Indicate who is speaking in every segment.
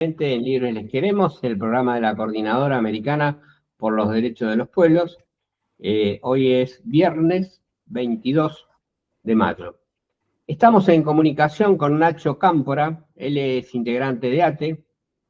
Speaker 1: En Libres Les Queremos, el programa de la Coordinadora Americana por los Derechos de los Pueblos. Hoy es viernes 22 de mayo. Estamos en comunicación con Nacho Cámpora, él es integrante de ATE,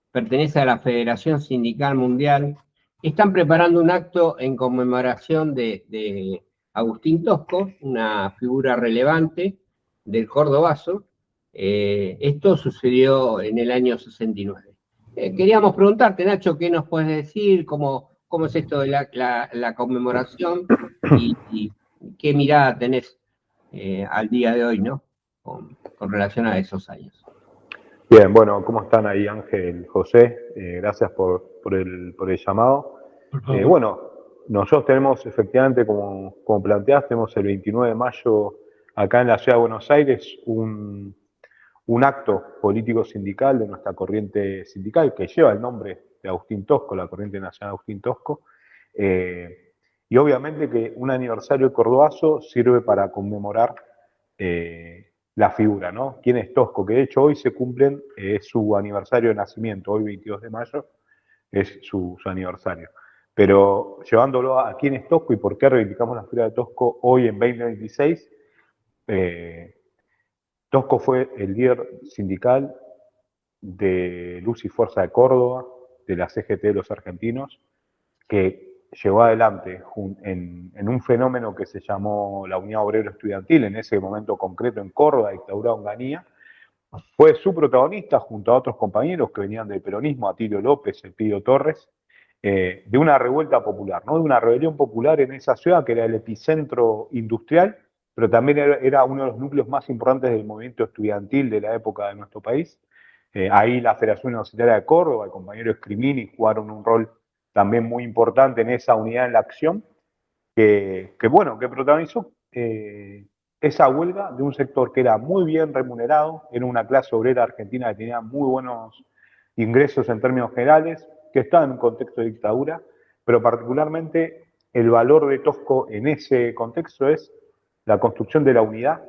Speaker 1: pertenece a la Federación Sindical Mundial. Están preparando un acto en conmemoración de Agustín Tosco, una figura relevante del Cordobazo. Esto sucedió en el año 69. Queríamos preguntarte, Nacho, ¿qué nos puedes decir? ¿Cómo es esto de la conmemoración? Y qué mirada tenés al día de hoy, ¿no? Con relación a esos años.
Speaker 2: Bien, bueno, ¿cómo están ahí Ángel, José? Gracias por el llamado. Bueno, nosotros tenemos efectivamente, como planteaste, tenemos el 29 de mayo acá en la ciudad de Buenos Aires un acto político sindical de nuestra corriente sindical que lleva el nombre de Agustín Tosco, la corriente nacional Agustín Tosco. Y obviamente que un aniversario de Cordobazo sirve para conmemorar la figura, ¿no? ¿Quién es Tosco? Que de hecho hoy se cumplen su aniversario de nacimiento, hoy 22 de mayo es su aniversario. Pero llevándolo a quién es Tosco y por qué reivindicamos la figura de Tosco hoy en 2026, Tosco fue el líder sindical de Luz y Fuerza de Córdoba, de la CGT de los argentinos, que llevó adelante en un fenómeno que se llamó la Unidad Obrero Estudiantil, en ese momento concreto en Córdoba, dictadura de Onganía. Fue su protagonista junto a otros compañeros que venían del peronismo, Atilio López, Elpidio Torres, de una revuelta popular, ¿no? De una rebelión popular en esa ciudad que era el epicentro industrial, pero también era uno de los núcleos más importantes del movimiento estudiantil de la época de nuestro país. Ahí la Federación Universitaria de Córdoba, el compañero Escrimini, jugaron un rol también muy importante en esa unidad en la acción, que protagonizó esa huelga de un sector que era muy bien remunerado, era una clase obrera argentina que tenía muy buenos ingresos en términos generales, que estaba en un contexto de dictadura, pero particularmente el valor de Tosco en ese contexto es la construcción de la unidad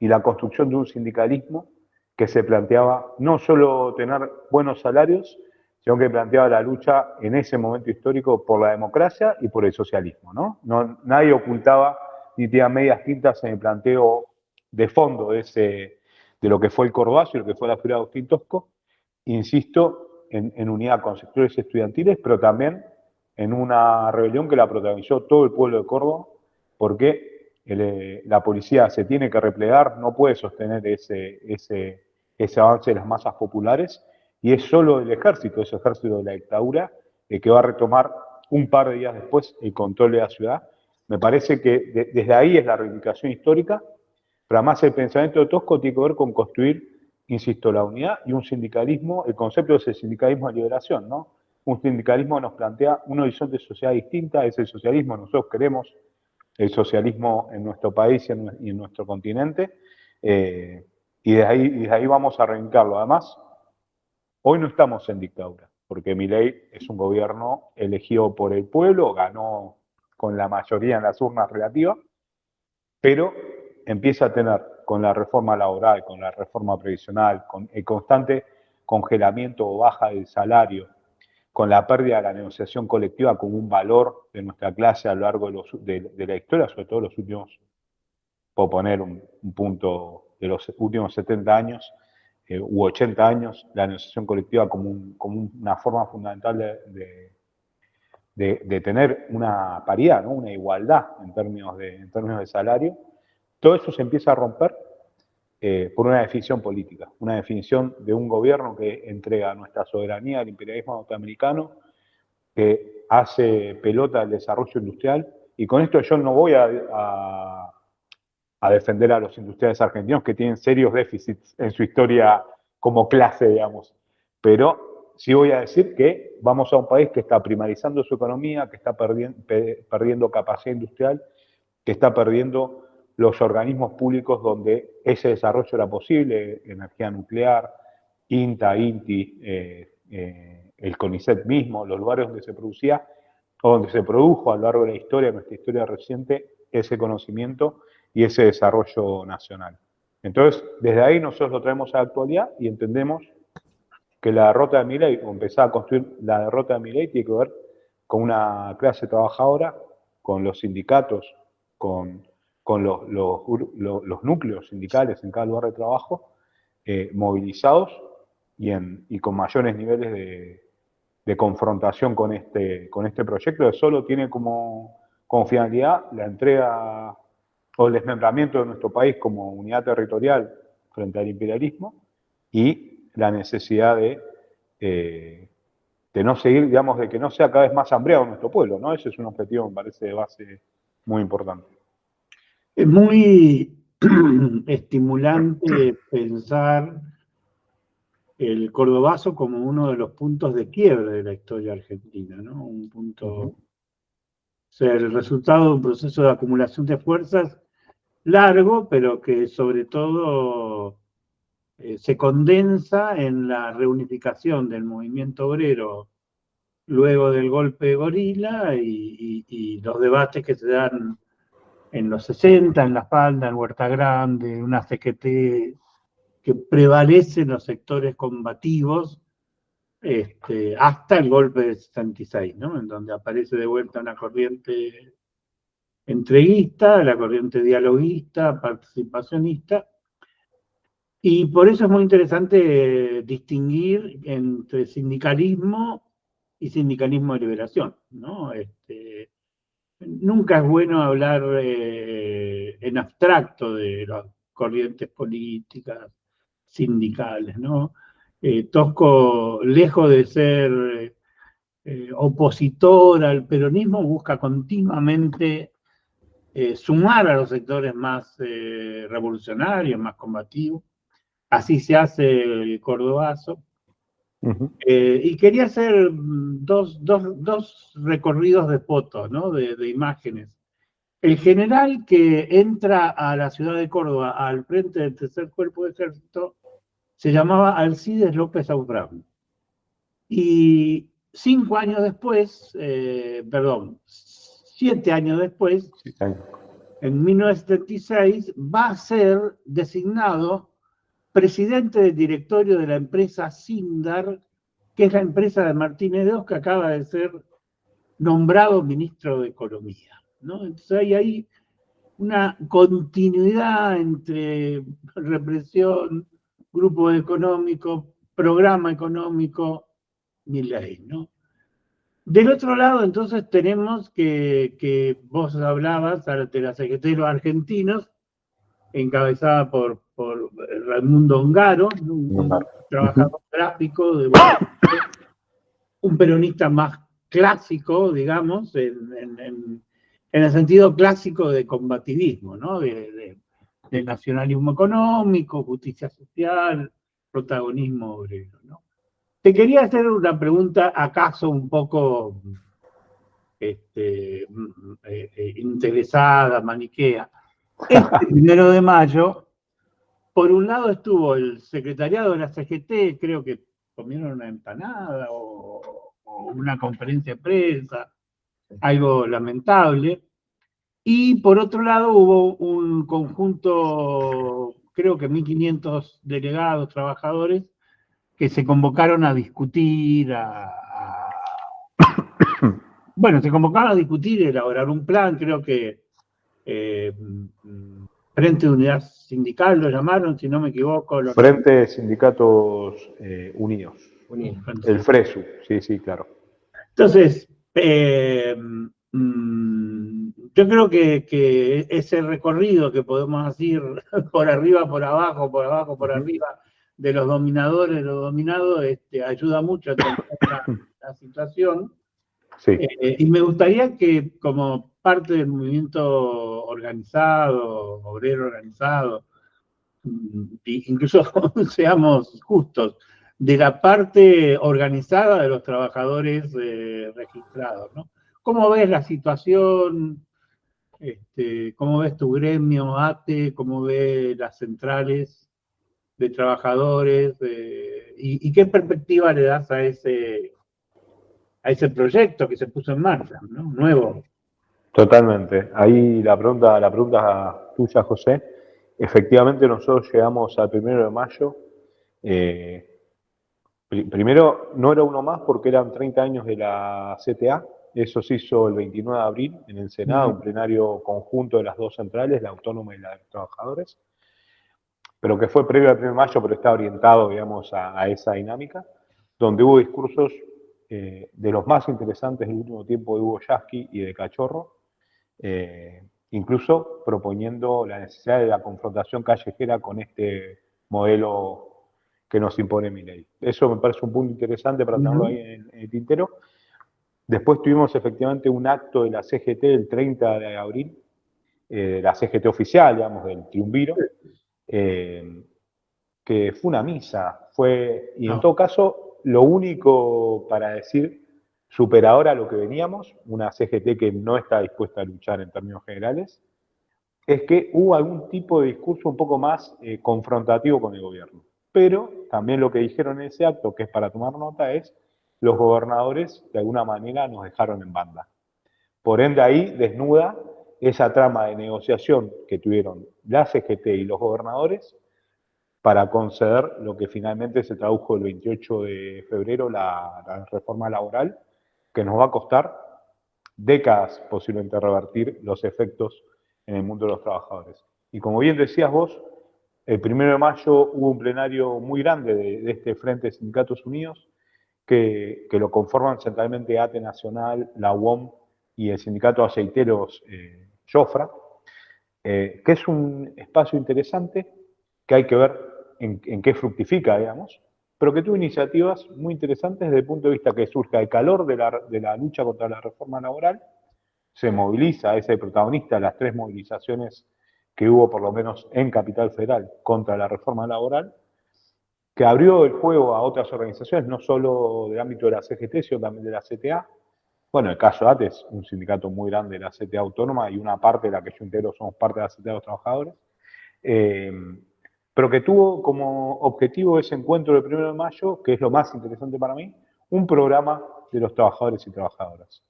Speaker 2: y la construcción de un sindicalismo que se planteaba no solo tener buenos salarios, sino que planteaba la lucha en ese momento histórico por la democracia y por el socialismo, ¿no? Nadie ocultaba ni tenía medias tintas en el planteo de fondo de lo que fue el Cordobazo y lo que fue la figura de Agustín Tosco, insisto, en unidad con sectores estudiantiles, pero también en una rebelión que la protagonizó todo el pueblo de Córdoba, porque la policía se tiene que replegar, no puede sostener ese avance de las masas populares, y es solo el ejército, ese ejército de la dictadura, que va a retomar un par de días después el control de la ciudad. Me parece que desde ahí es la reivindicación histórica, pero además el pensamiento de Tosco tiene que ver con construir, insisto, la unidad y un sindicalismo. El concepto es el sindicalismo de liberación, ¿no? Un sindicalismo que nos plantea un horizonte de sociedad distinta, es el socialismo, nosotros queremos el socialismo en nuestro país y en nuestro continente, y desde ahí vamos a arrancarlo. Además, hoy no estamos en dictadura, porque Milei es un gobierno elegido por el pueblo, ganó con la mayoría en las urnas relativas, pero empieza a tener con la reforma laboral, con la reforma previsional, con el constante congelamiento o baja del salario, con la pérdida de la negociación colectiva como un valor de nuestra clase a lo largo de la historia, sobre todo los últimos, puedo poner un punto de los últimos 70 años u 80 años, la negociación colectiva como una forma fundamental de tener una paridad, ¿no? Una igualdad en términos de salario. Todo eso se empieza a romper por una definición política, una definición de un gobierno que entrega nuestra soberanía al imperialismo norteamericano, que hace pelota al desarrollo industrial, y con esto yo no voy a defender a los industriales argentinos que tienen serios déficits en su historia como clase, digamos, pero sí voy a decir que vamos a un país que está primarizando su economía, que está perdiendo capacidad industrial, que está perdiendo los organismos públicos donde ese desarrollo era posible, energía nuclear, INTA, INTI, el CONICET mismo, los lugares donde se producía o donde se produjo a lo largo de la historia, de nuestra historia reciente, ese conocimiento y ese desarrollo nacional. Entonces, desde ahí nosotros lo traemos a la actualidad y entendemos que la derrota de Milei, o empezar a construir la derrota de Milei, tiene que ver con una clase trabajadora, con los sindicatos, con los núcleos sindicales en cada lugar de trabajo, movilizados y con mayores niveles de confrontación con este proyecto, que solo tiene como finalidad la entrega o el desmembramiento de nuestro país como unidad territorial frente al imperialismo y la necesidad de no seguir, digamos, de que no sea cada vez más hambriado nuestro pueblo, ¿no? Ese es un objetivo, me parece, de base muy importante.
Speaker 3: Es muy estimulante pensar el cordobazo como uno de los puntos de quiebre de la historia argentina, ¿no? Un punto, o sea, el resultado de un proceso de acumulación de fuerzas largo, pero que sobre todo se condensa en la reunificación del movimiento obrero luego del golpe de Gorila y los debates que se dan en los 60, en La Falda, en Huerta Grande, una CGT que prevalece en los sectores combativos hasta el golpe del 66, ¿no? En donde aparece de vuelta una corriente entreguista, la corriente dialoguista, participacionista, y por eso es muy interesante distinguir entre sindicalismo y sindicalismo de liberación, ¿no? Nunca es bueno hablar en abstracto de las corrientes políticas, sindicales, ¿no? Tosco, lejos de ser opositor al peronismo, busca continuamente sumar a los sectores más revolucionarios, más combativos. Así se hace el cordobazo. Y quería hacer dos recorridos de fotos, ¿no? de imágenes. El general que entra a la ciudad de Córdoba al frente del tercer cuerpo de ejército se llamaba Alcides López Aufrán. Y 5 años después, 7 años después, en 1976, va a ser designado presidente del directorio de la empresa Sindar, que es la empresa de Martínez de Oz, que acaba de ser nombrado ministro de Economía, ¿no? Entonces hay ahí una continuidad entre represión, grupo económico, programa económico, Milei, ¿no? Del otro lado, entonces, tenemos que vos hablabas de la CGT de los argentinos, encabezada por Raimundo Ongaro, un trabajador gráfico, un peronista más clásico, digamos, en el sentido clásico de combativismo, ¿no? De nacionalismo económico, justicia social, protagonismo obrero, ¿no? Te quería hacer una pregunta, acaso un poco interesada, maniquea. Este 1 de mayo, por un lado estuvo el secretariado de la CGT, creo que comieron una empanada o una conferencia de prensa, algo lamentable. Y por otro lado hubo un conjunto, creo que 1.500 delegados, trabajadores, que se convocaron a discutir, bueno, se convocaron a discutir y elaborar un plan, creo que Frente de Unidad Sindical lo llamaron, si no me equivoco.
Speaker 2: Frente de Sindicatos Unidos. El FRESU, sí, claro.
Speaker 3: Entonces, yo creo que ese recorrido que podemos hacer por arriba, por abajo, por arriba, de los dominadores, de los dominados, ayuda mucho a entender la situación.
Speaker 2: Sí.
Speaker 3: Y me gustaría que, como parte del movimiento organizado, obrero organizado, incluso seamos justos, de la parte organizada de los trabajadores registrados, ¿no? ¿Cómo ves la situación? ¿Cómo ves tu gremio, ATE? ¿Cómo ves las centrales de trabajadores? ¿Y qué perspectiva le das a ese proyecto que se puso en marcha, ¿no? Nuevo?
Speaker 2: Totalmente. Ahí la pregunta tuya, José. Efectivamente, nosotros llegamos al 1 de mayo Primero, no era uno más porque eran 30 años de la CTA. Eso se hizo el 29 de abril en el Senado, un plenario conjunto de las dos centrales, la autónoma y la de los trabajadores, pero que fue previo al 1 de mayo, pero está orientado, digamos, a esa dinámica, donde hubo discursos de los más interesantes del último tiempo de Hugo Yasky y de Cachorro, incluso proponiendo la necesidad de la confrontación callejera con este modelo que nos impone Milei. Eso me parece un punto interesante para tenerlo ahí en el tintero. Después tuvimos efectivamente un acto de la CGT el 30 de abril, la CGT oficial, digamos, del triunviro, que fue una misa, y en todo caso, lo único para decir superador a lo que veníamos, una CGT que no está dispuesta a luchar en términos generales, es que hubo algún tipo de discurso un poco más confrontativo con el gobierno. Pero también lo que dijeron en ese acto, que es para tomar nota, es los gobernadores de alguna manera nos dejaron en banda. Por ende ahí desnuda esa trama de negociación que tuvieron la CGT y los gobernadores para conceder lo que finalmente se tradujo el 28 de febrero, la reforma laboral, que nos va a costar décadas posiblemente revertir los efectos en el mundo de los trabajadores. Y como bien decías vos, el 1 de mayo hubo un plenario muy grande de este Frente de Sindicatos Unidos, que lo conforman centralmente ATE Nacional, la UOM y el Sindicato de Aceiteros Jofra, que es un espacio interesante que hay que ver en qué fructifica, digamos, pero que tuvo iniciativas muy interesantes desde el punto de vista que surge al calor de la lucha contra la reforma laboral, se moviliza, es el protagonista de las 3 movilizaciones que hubo por lo menos en Capital Federal contra la reforma laboral, que abrió el juego a otras organizaciones, no solo del ámbito de la CGT, sino también de la CTA. Bueno, el caso de ATE es un sindicato muy grande de la CTA autónoma y una parte de la que yo integro somos parte de la CTA de los trabajadores, pero que tuvo como objetivo ese encuentro del 1 de mayo, que es lo más interesante para mí, un programa de los trabajadores y trabajadoras,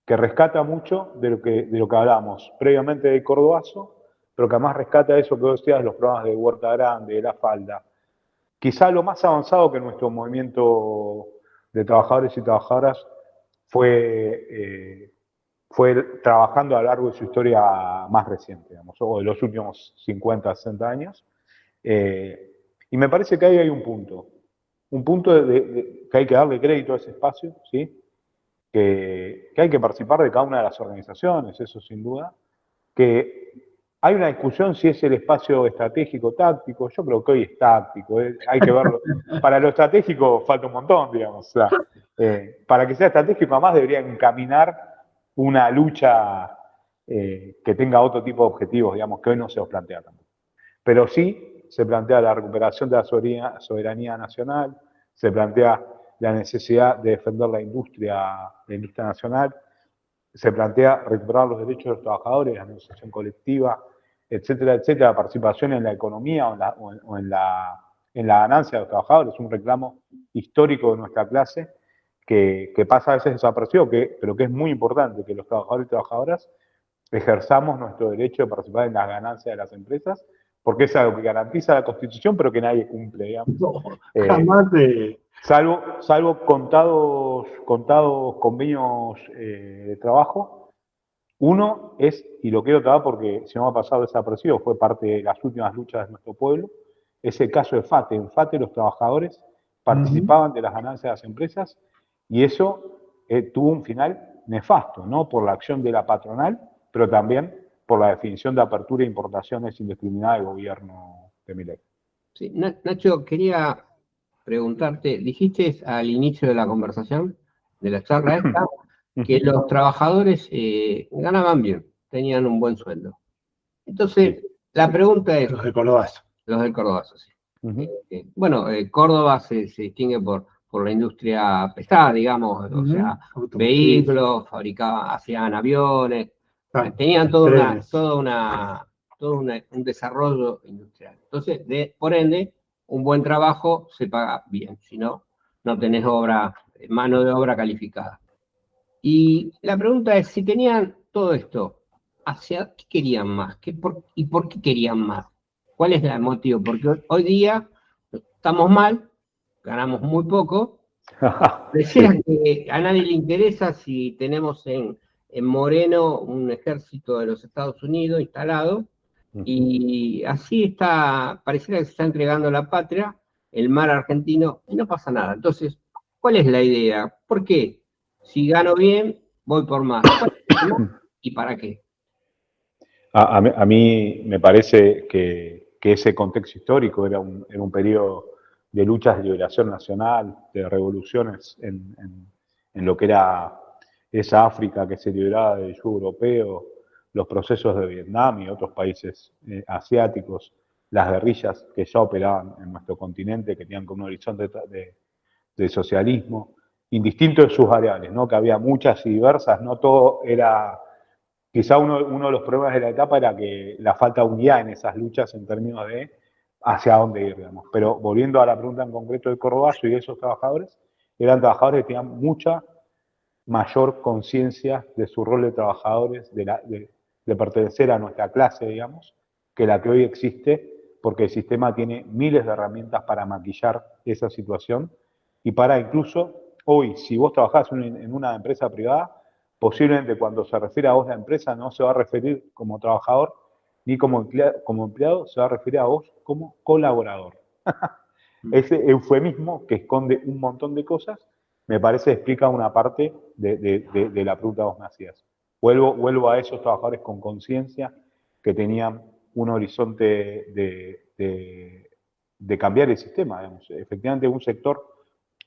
Speaker 2: que rescata mucho de lo que hablábamos previamente del Cordobazo, pero que además rescata eso que vos decías, los programas de Huerta Grande, de La Falda. Quizá lo más avanzado que nuestro movimiento de trabajadores y trabajadoras fue trabajando a lo largo de su historia más reciente, digamos, o de los últimos 50, 60 años. Y me parece que ahí hay un punto que hay que darle crédito a ese espacio, ¿sí? Que hay que participar de cada una de las organizaciones, eso sin duda, que hay una discusión si es el espacio estratégico, táctico. Yo creo que hoy es táctico, hay que verlo. Para lo estratégico falta un montón, digamos. O sea, para que sea estratégico, además debería encaminar una lucha que tenga otro tipo de objetivos, digamos, que hoy no se los plantea tampoco. Pero sí se plantea la recuperación de la soberanía nacional, se plantea la necesidad de defender la industria nacional, se plantea recuperar los derechos de los trabajadores, la negociación colectiva, etcétera, etcétera, la participación en la economía o en la ganancia de los trabajadores, un reclamo histórico de nuestra clase que pasa a veces desapercibido, pero que es muy importante que los trabajadores y trabajadoras ejerzamos nuestro derecho de participar en las ganancias de las empresas, porque es algo que garantiza la Constitución, pero que nadie cumple, digamos.
Speaker 3: No, jamás de...
Speaker 2: Salvo contados convenios de trabajo. Uno es, y lo quiero tratar porque si no me ha pasado desapercibido, fue parte de las últimas luchas de nuestro pueblo, es el caso de FATE. En FATE los trabajadores participaban de las ganancias de las empresas y eso tuvo un final nefasto, no por la acción de la patronal, pero también por la definición de apertura e importaciones indiscriminada del gobierno de Milei.
Speaker 1: Sí, Nacho, quería preguntarte, dijiste al inicio de la conversación, de la charla esta, que los trabajadores ganaban bien, tenían un buen sueldo. Entonces, sí, la pregunta es...
Speaker 3: Los del Cordobazo.
Speaker 1: Los del Cordobazo, sí. Bueno, Córdoba se distingue por la industria pesada, digamos, o sea, vehículos, fabricaban, hacían aviones, tenían un desarrollo industrial. Entonces, por ende, un buen trabajo se paga bien, si no, no tenés mano de obra calificada. Y la pregunta es, si tenían todo esto, ¿hacia qué querían más? ¿Y por qué querían más? ¿Cuál es el motivo? Porque hoy día estamos mal ganamos muy poco. Decía que a nadie le interesa si tenemos en Moreno un ejército de los Estados Unidos instalado, y así pareciera que se está entregando la patria, el mar argentino, y no pasa nada. Entonces, ¿cuál es la idea? ¿Por qué? Si gano bien, voy por más. ¿Y para qué?
Speaker 2: A mí me parece que ese contexto histórico era un periodo de luchas de liberación nacional, de revoluciones en lo que era esa África que se liberaba del yugo europeo, los procesos de Vietnam y otros países asiáticos, las guerrillas que ya operaban en nuestro continente, que tenían como un horizonte de socialismo, indistinto de sus variables, ¿no? Que había muchas y diversas, no todo era... Quizá uno de los problemas de la etapa era que la falta de unidad en esas luchas en términos de hacia dónde ir, digamos. Pero volviendo a la pregunta en concreto de Cordobazo y de esos trabajadores, eran trabajadores que tenían mucha mayor conciencia de su rol de trabajadores, de pertenecer a nuestra clase, digamos, que la que hoy existe, porque el sistema tiene miles de herramientas para maquillar esa situación y para incluso hoy, si vos trabajás en una empresa privada, posiblemente cuando se refiere a vos la empresa no se va a referir como trabajador ni como empleado, se va a referir a vos como colaborador. Ese eufemismo que esconde un montón de cosas, me parece explica una parte de la pregunta que vos me hacías. Vuelvo a esos trabajadores con conciencia que tenían un horizonte de cambiar el sistema. Digamos. Efectivamente, un sector,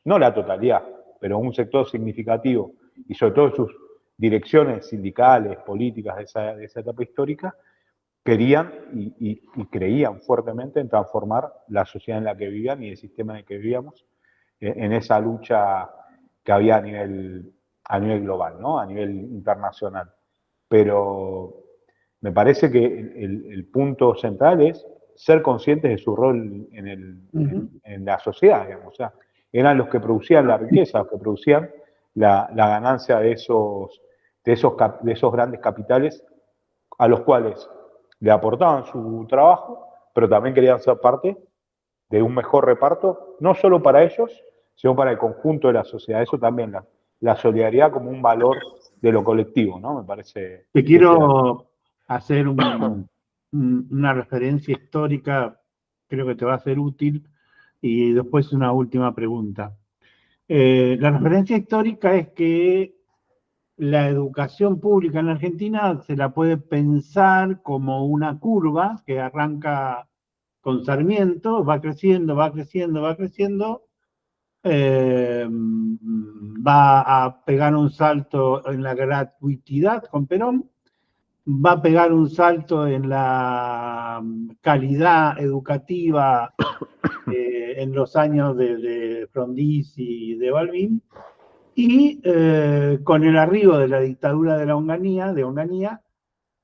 Speaker 2: no la totalidad, pero un sector significativo, y sobre todo sus direcciones sindicales, políticas de esa etapa histórica, querían y creían fuertemente en transformar la sociedad en la que vivían y el sistema en el que vivíamos en esa lucha que había a nivel global, ¿no? A nivel internacional. Pero me parece que el punto central es ser conscientes de su rol en la sociedad, digamos. O sea, eran los que producían la riqueza, los que producían la ganancia de esos grandes capitales a los cuales le aportaban su trabajo, pero también querían ser parte de un mejor reparto, no solo para ellos, sino para el conjunto de la sociedad. Eso también, la solidaridad como un valor de lo colectivo, ¿no? Me parece...
Speaker 3: Te quiero hacer una referencia histórica, creo que te va a ser útil, y después una última pregunta. La referencia histórica es que la educación pública en Argentina se la puede pensar como una curva que arranca con Sarmiento, va creciendo, va creciendo, va creciendo, va a pegar un salto en la gratuidad con Perón, va a pegar un salto en la calidad educativa en los años de Frondizi y de Balbín, y con el arribo de la dictadura de Onganía,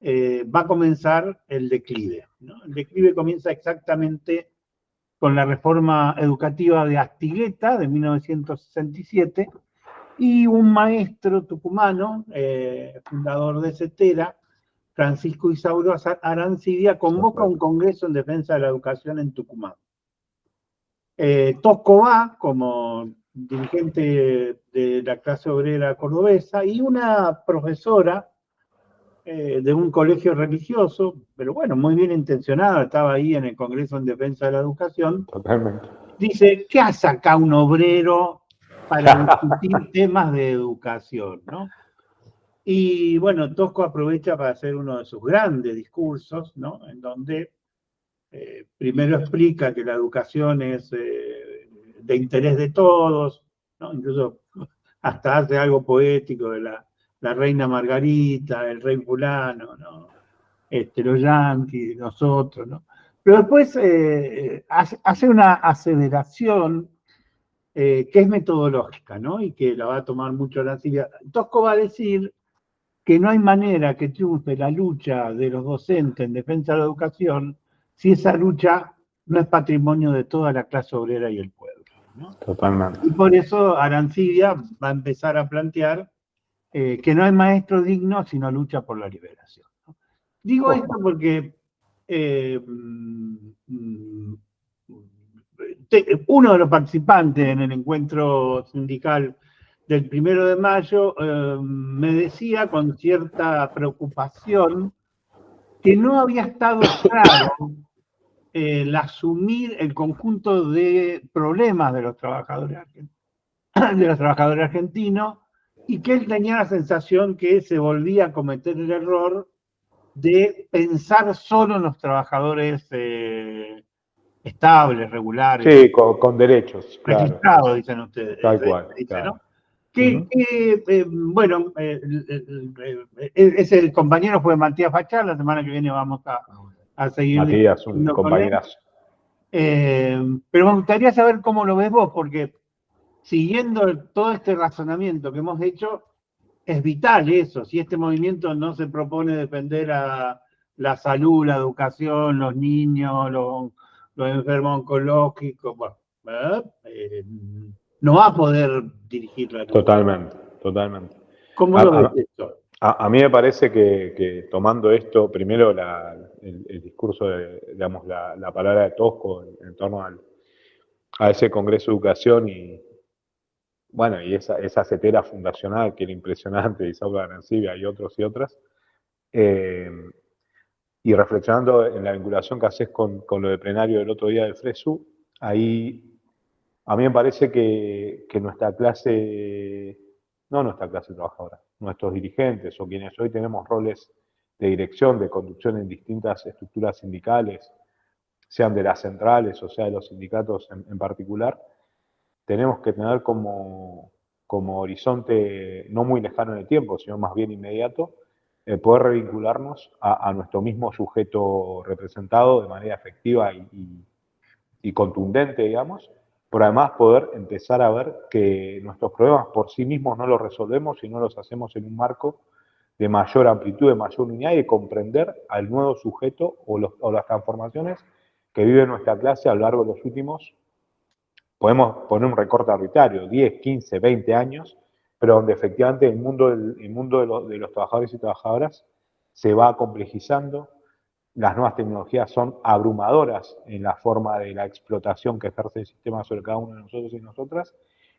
Speaker 3: va a comenzar el declive, ¿no? El declive comienza exactamente con la reforma educativa de Astigheta de 1967, y un maestro tucumano, fundador de CETERA, Francisco Isauro Arancibia, convoca un congreso en defensa de la educación en Tucumán. Tosco va como dirigente de la clase obrera cordobesa, y una profesora de un colegio religioso, pero bueno, muy bien intencionada, estaba ahí en el Congreso en Defensa de la Educación.
Speaker 2: Totalmente.
Speaker 3: Dice, ¿qué hace acá un obrero para discutir temas de educación, ¿no? Y bueno, Tosco aprovecha para hacer uno de sus grandes discursos, ¿no? En donde primero explica que la educación es de interés de todos, ¿no? Incluso hasta hace algo poético de la reina Margarita, el rey fulano, ¿no? Los yanquis, nosotros, ¿no? Pero después hace una aceleración que es metodológica, ¿no? Y que la va a tomar mucho la Silvia. Tosco va a decir que no hay manera que triunfe la lucha de los docentes en defensa de la educación si esa lucha no es patrimonio de toda la clase obrera y el pueblo, ¿no?
Speaker 2: Totalmente.
Speaker 3: Y por eso Arancibia va a empezar a plantear que no hay maestro digno sino lucha por la liberación, ¿no? Digo esto porque uno de los participantes en el encuentro sindical del 1 de mayo me decía con cierta preocupación que no había estado claro el asumir el conjunto de problemas de los trabajadores argentinos, y que él tenía la sensación que se volvía a cometer el error de pensar solo en los trabajadores estables, regulares.
Speaker 2: Sí, con derechos, claro.
Speaker 3: Registrados, dicen ustedes.
Speaker 2: Tal cual,
Speaker 3: Dice,
Speaker 2: claro.
Speaker 3: ¿no? Bueno, ese compañero fue Matías Fachar, la semana que viene vamos a seguir.
Speaker 2: Matías, un compañerazo.
Speaker 3: Pero me gustaría saber cómo lo ves vos, porque siguiendo todo este razonamiento que hemos hecho, es vital eso. Si este movimiento no se propone defender a la salud, la educación, los niños, los enfermos oncológicos, bueno, no va a poder dirigirla.
Speaker 2: Totalmente, totalmente.
Speaker 3: ¿Cómo lo ves esto?
Speaker 2: A mí me parece que tomando esto, primero el discurso, digamos, la palabra de Tosco en torno a ese Congreso de Educación y, bueno, y esa cetera fundacional que era impresionante, Isaura Arancibia y otros y otras, y reflexionando en la vinculación que haces con lo de plenario del otro día del FRESU, ahí a mí me parece que nuestra clase, no nuestra clase trabajadora, nuestros dirigentes o quienes hoy tenemos roles de dirección, de conducción en distintas estructuras sindicales, sean de las centrales o sea de los sindicatos en particular, tenemos que tener como horizonte no muy lejano en el tiempo, sino más bien inmediato, poder revincularnos a nuestro mismo sujeto representado de manera efectiva y contundente, digamos, pero además poder empezar a ver que nuestros problemas por sí mismos no los resolvemos si no los hacemos en un marco de mayor amplitud, de mayor unidad y de comprender al nuevo sujeto o las transformaciones que vive nuestra clase a lo largo de los últimos, podemos poner un recorte arbitrario, 10, 15, 20 años, pero donde efectivamente el mundo de los trabajadores y trabajadoras se va complejizando. Las nuevas tecnologías son abrumadoras en la forma de la explotación que ejerce el sistema sobre cada uno de nosotros y nosotras,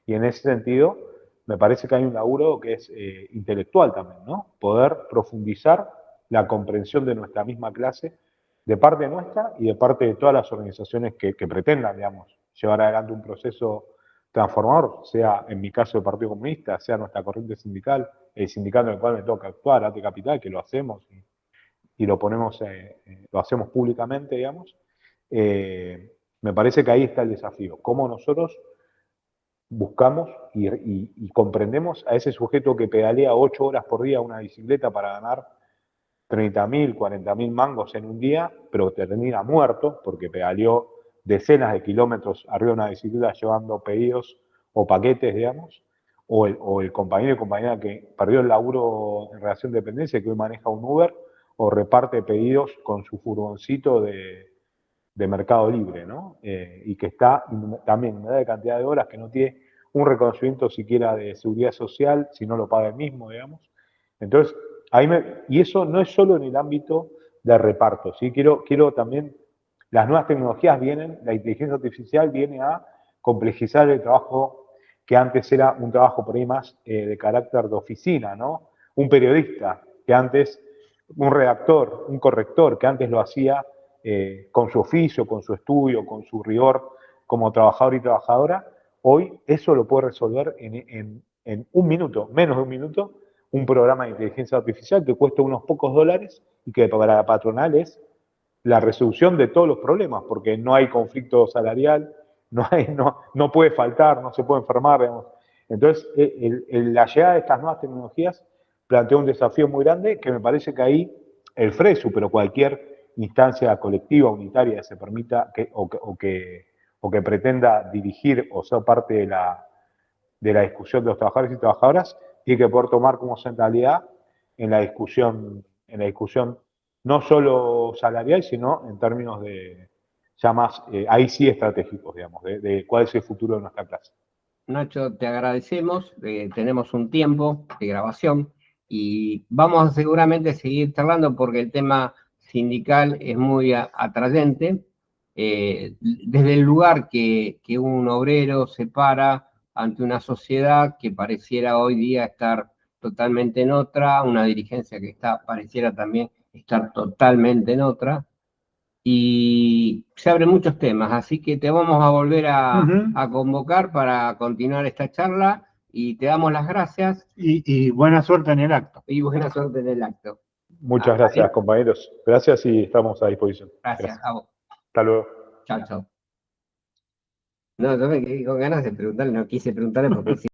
Speaker 2: y en ese sentido me parece que hay un laburo que es intelectual también, ¿no? Poder profundizar la comprensión de nuestra misma clase, de parte nuestra y de parte de todas las organizaciones que pretendan, digamos, llevar adelante un proceso transformador, sea en mi caso el Partido Comunista, sea nuestra corriente sindical, el sindicato en el cual me toca actuar, ATE Capital, que lo hacemos y lo ponemos, lo hacemos públicamente, digamos. Me parece que ahí está el desafío, cómo nosotros buscamos y comprendemos a ese sujeto que pedalea 8 horas por día una bicicleta para ganar 30.000, 40.000 mangos en un día, pero termina muerto porque pedaleó decenas de kilómetros arriba de una bicicleta llevando pedidos o paquetes, digamos, o el compañero y compañera que perdió el laburo en relación de dependencia y que hoy maneja un Uber o reparte pedidos con su furgoncito de Mercado Libre, ¿no? Y que está también en una cantidad de horas que no tiene un reconocimiento siquiera de seguridad social, si no lo paga él mismo, digamos. Entonces, y eso no es solo en el ámbito de reparto, ¿sí? Quiero también, las nuevas tecnologías la inteligencia artificial viene a complejizar el trabajo que antes era un trabajo por ahí más de carácter de oficina, ¿no? Un periodista, que antes, un redactor, un corrector, que antes lo hacía con su oficio, con su estudio, con su rigor como trabajador y trabajadora, hoy eso lo puede resolver en un minuto, menos de un minuto, un programa de inteligencia artificial que cuesta unos pocos dólares y que para la patronal es la resolución de todos los problemas, porque no hay conflicto salarial, no puede faltar, no se puede enfermar, digamos. Entonces, la llegada de estas nuevas tecnologías plantea un desafío muy grande que me parece que ahí el FRESU, pero cualquier instancia colectiva, unitaria que se permita o que pretenda dirigir o ser parte de la discusión de los trabajadores y trabajadoras, tiene que poder tomar como centralidad en la discusión no solo salarial, sino en términos de ya más, ahí sí estratégicos, digamos, de cuál es el futuro de nuestra clase.
Speaker 1: Nacho, te agradecemos, tenemos un tiempo de grabación y vamos a seguramente seguir charlando porque el tema sindical es muy atrayente, desde el lugar que un obrero se para ante una sociedad que pareciera hoy día estar totalmente en otra, una dirigencia que pareciera también estar totalmente en otra, y se abren muchos temas, así que te vamos a volver a convocar para continuar esta charla, y te damos las gracias.
Speaker 3: Y buena suerte en el acto.
Speaker 1: Y buena suerte en el acto.
Speaker 2: Muchas gracias, compañeros. Gracias y estamos a disposición.
Speaker 1: Gracias a vos.
Speaker 2: Hasta luego.
Speaker 1: Chao, chao. No, yo me quedé con ganas de preguntarle, no quise preguntarle porque